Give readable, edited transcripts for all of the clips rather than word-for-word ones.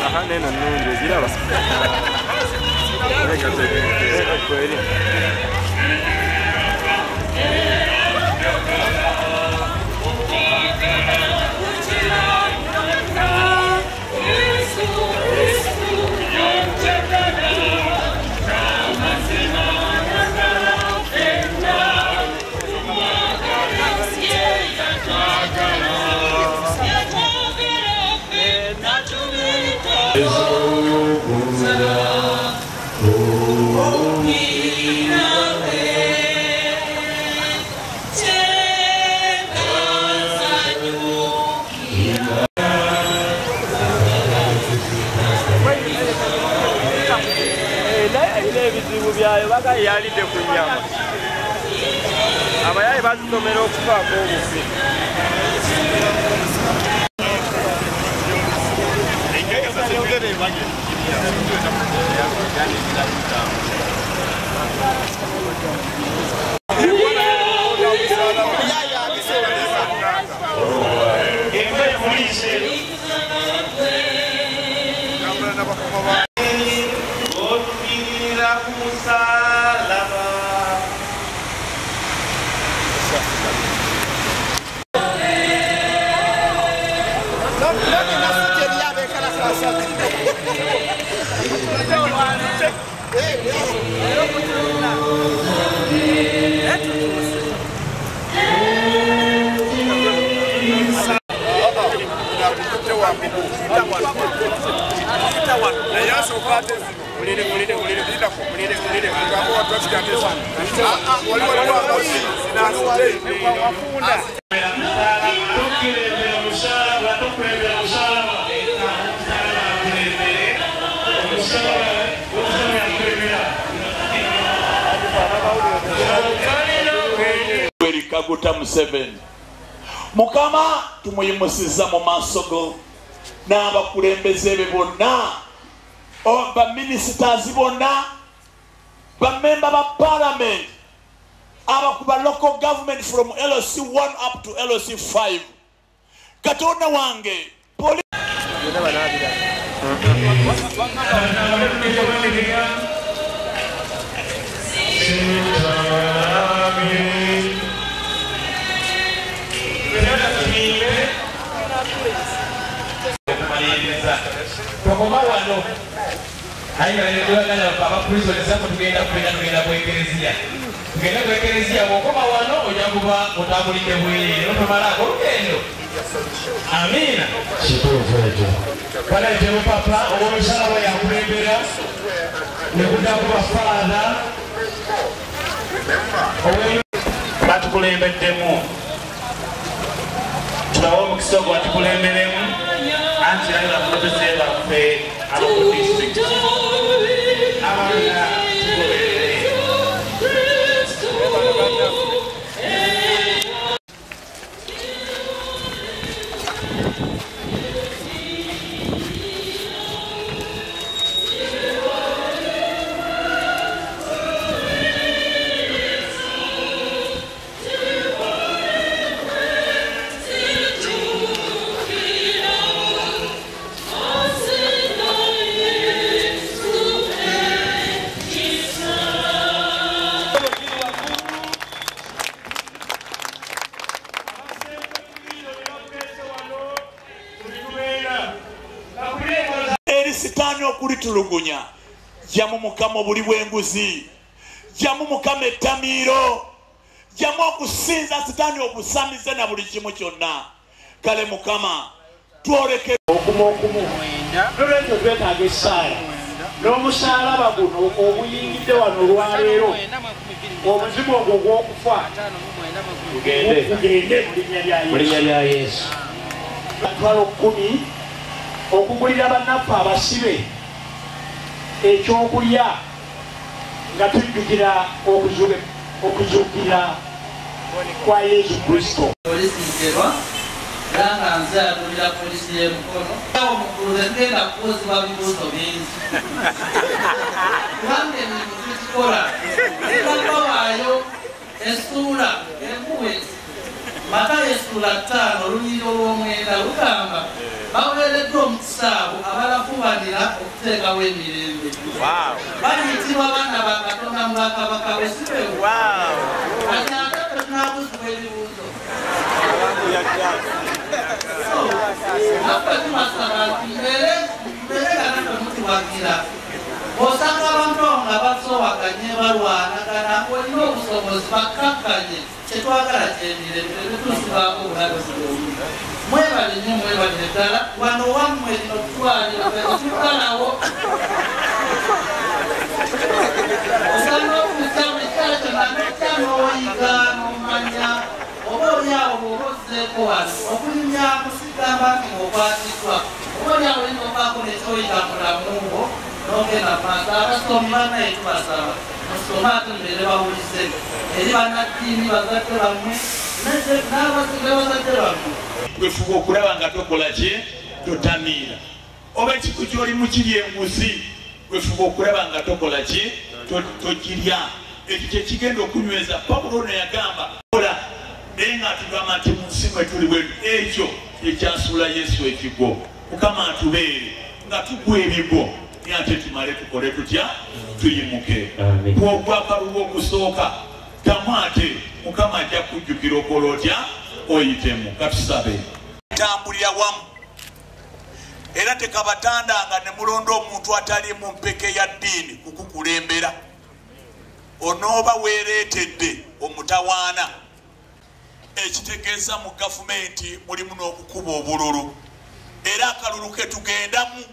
Aha, neno nundu ziraba. Kweli. Yalide kunyama abayaye bazitomera okufaako obufi Kaguta Museveni Mukama tumuyimusiza mu maaso go n'abakulembeze be bonna ba ministers bonna ba member ba parliament abakuba local government from LOC 1 up to LOC 5 Katonda wange Tokoma wano ayi balekugana baba kristo lesapo tugenda kwekerezia bwokoma wano ojakuba otambulidde bwere notomalako olugendo amina baleetera papa ow'omusalaba yakulembera nekudakuba faada batukulembeddemu tulawa omukisa ogwo batukulemberemu anti naye bakulembeze baffe abaku district abalina tugoberere okulitulugunya jamu mukama buli bwenguzi jamu mukama etamiiro jamu okusinza sitaani obusamize na buli kimu kyonna kale mukama twoleke okumu nolwekyo twetaaga essaala n'omusalaba guno obuyingidde wano olwaleero omuzimu ogwo gw'okufa tugende mu linnya lya Yesu atwala 10 okugulira bannaffe abasibe ekyokulya nga tujjukira okuzuukira kwa Yesu Kristo. Polisi nterwa nga nze akulira polisi y'emukono omukulu ngenda kukozibwa bibuuzo bingi kubanga emirimu tugikola tubawaayo essuula enkuwezi Matayo essuula 5 olunyiriro lw'omwenda lugamba baweere baweereddwa omukisaabu abalafubanira okuteekawo emirembe bayitibwa baana ba Katonda mu Bwakabaka bwe si bwe kati ate tetunaabuzibwa ebibuuzo naffe tubasaba nti mbeere nga naffe mutiwagira osanga abantu abo nga basoowaganye balwanagana olina obusobozi bakkakkanye kyetwagala kyemirembe tetusibaako obulabe bulungi mwebale nnyo mwebalire ddala wano wammwe lino tutwalira tukalawo osanga okuyitamu ekyalo kyonna nokyanoyiga nomanya oba oliawo bwoba ozzeeko wano okulimyamu sigamba nti ng'okwatiddwa oba oliawo oyinza ovaako nekyoyiga mulamuwo n'ogenda maaso abasomi banaye tubasaba musome ate mbeere bawulize eri bannaddiini bazadde bammwe n'abazadde bammwe wefuba okulaba nga tokola kye totamiira oba ekiku kyolimu kiri enguzi wefuba okulaba nga tokola kye tokirya ekyo kyekigenda okunyweza Pawulo ono yagamba kola naye nga atugamba nti mu nsi mwe tuli bwetu ekyo ekyasuula Yesu ekigo Mukama atubeere nga tugwa ebigo naye ate tumale tukole tutya tuyimuke bw'ogwakaluba okusooka tamu ate Mukama ajja kujjukira okola otya oyitemu. Katusabe tambulira wamu era tekabatandanga ne mulonda omuntu atali mu mpeke ya ddiini kukukulembera onooba weereetedde omutawaana ekitegeeza mu gavumenti mulimu n'okukuba obululu era akalulu ke tugendamu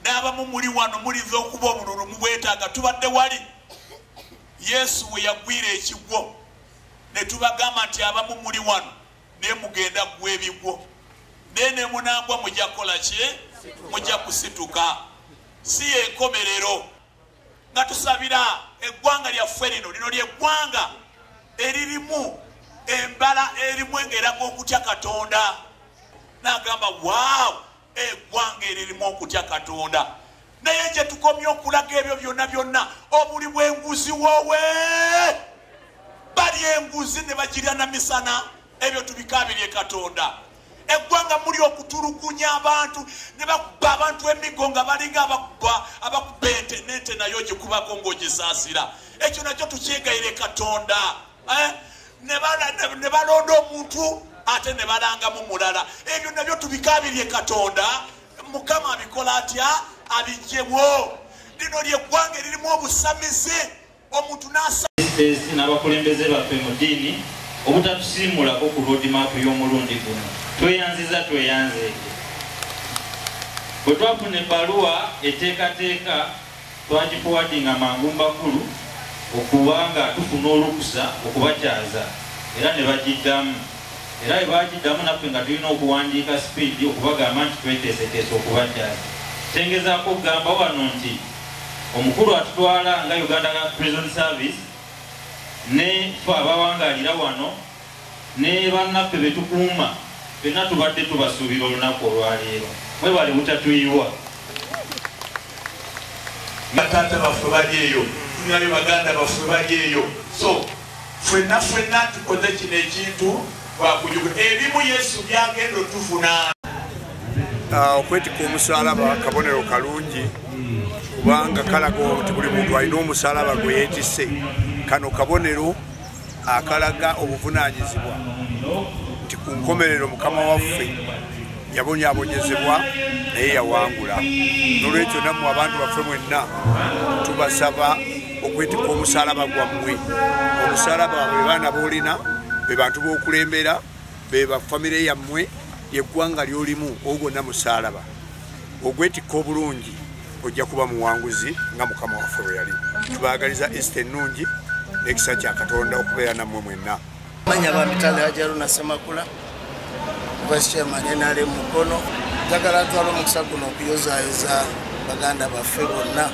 n'abamu muli wano muliza okuba obululu mubwetaaga tubadde wali Yesu we yagwira ekigwo ne tubagamba nti abamu muli wano naye mugenda gwa ebigwo naye ne munagwa mujja kukola ki mujja kusituka si enkomerero nga tusabira eggwanga lyaffe lino lyeggwanga eririmu embala erimu eraga okutya Katonda n'agamba waawu eggwanga eririmu okutya Katonda naye gye tukomye okulaga ebyo byonna obuli bw'enguzi woowe bali enguzi ne bagirya na misana ebyo tubikabirye Katonda eggwanga muli okutulugunya abantu ne bakuba abantu emigo nga balinga abakuba ente nayo gikubako ng'ogisaasira ekyo nakyo tukyegayire Katonda ne balonda omuntu ate ne balangamu mulala ebyo nabyo tubikabirye Katonda Mukama abikola atya abijjewo lino lyeggwanga eririmu obusamize omuntu n'abakulembeze baffe mu ddiini obutatusiimulako ku roadmap y'omulundi guno tweyanzeeke bwe twafuna ebbaluwa eteekateeka twagifuwadinga mangu mbakulu okubanga tufuna olukusa okubakyaza era ne bagiddamu era bwe bagiddamu naffe nga tulina okuwandiika sipiidi okubagamba nti tweteeseteese okubakyaza kyengezaako okugamba wano nti omukulu atutwala nga Uganda Prison Service ne fe abawangalira wano ne bannaffe betukuuma fenna tubadde tubasuubira olunaku olwaleero mwebale butatuyiwa bataata baffe bali eyo tunayo baganda baffe bali eyo so fenna tukoze kino ekintu lwakujuguta ebimu Yesu byagenda otufuna okwetika omusalaba kabonero kalungi kubanga kalaga nti buli muntu alina omusalaba gwe yeetisse kano kabonero akalaga obuvunanyizibwa nti ku nkomerero Mukama waffe yabonyaabonyezebwa naye yawangula nolwekyo nammwe abantu baffe mwenna tubasaba okwetika omusalaba gwammwe omusalaba be baana boolina be bantu b'okulembera be bafamire yammwe yeggwanga lyolimu ogwonna musalaba ogwetikka obulungi ojja kuba muwanguzi nga Mukama waffe bwe yali tubaagaliza Easter ennungi n'ekisa kya Katonda okubeera nammwe mwenna manya bamitale Hajaruna Semakula Vice Chairman NRM Mukono njagala ntwala omukisa guno okuyozaayoza baganda baffe bonna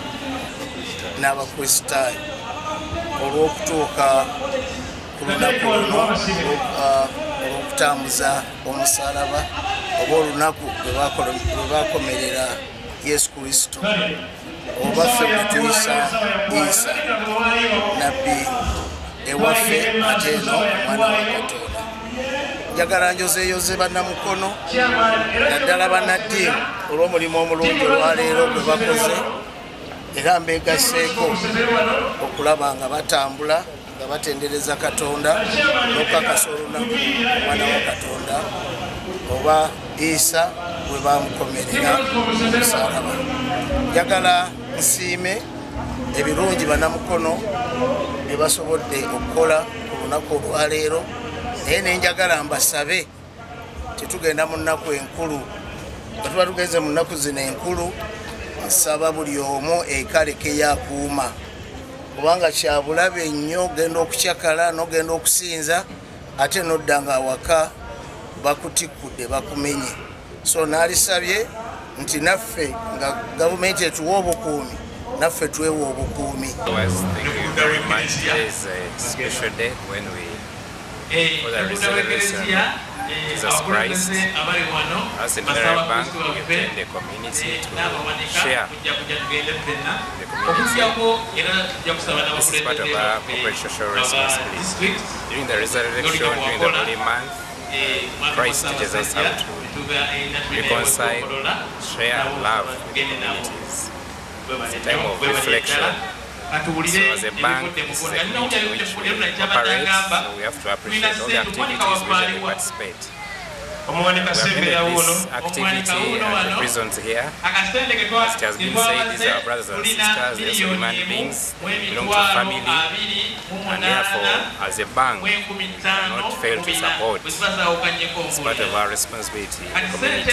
n'abakristaayo olw'okutuuka ku lunaku luno olw'okutambuza omusalaba oba olunaku lwe bakomerera Yesu Kristo oba ffe bwe tuyisa Isa nabbi ewaffe ate eno omwana wa Katonda njagala njozeeyoze bannamukono naddala bannaddiini olw'omulimu omulungi olwaleero gwe bakoze era mbeegaseeko okulaba nga batambula nga batendereza Katonda n'okukakasa olunaku omwana wa Katonda oba Isa bwe bamukomerera omusaalaba. Njagala nsiime ebirungi bannamukono bye basobodde okukola ku lunaku olwaleero, naye nenjagala mbasabe tetugenda mu nnaku enkulu, bwe tuba tugenze mu nnaku zino enkulu, nsaba buli omu ekaleke yakuuma kubanga kyabulabe nnyo genda okukyakala n'ogenda okusinza ate nodda nga awaka bakutikudde bakumenye. So naalisabye nti naffe nga gavumenti etuwa obukuumi naffe twewa obukuumi. Jesus Christ, as a General Bank, we attend the community to share the community. This is part of our corporate social responsibility. During the resurrection, during the Holy Month, Christ teaches us how to reconcile, share love with the communities. It's a time of reflection. So as a bank, this is a community in which we operate, so we have to appreciate all the activities in which we participate. We have ended this activity at the prisons here. It has been said, these are brothers and sisters, they are human beings, they belong to a family, and therefore, as a bank, we cannot fail to support. It's part of our responsibility in the community.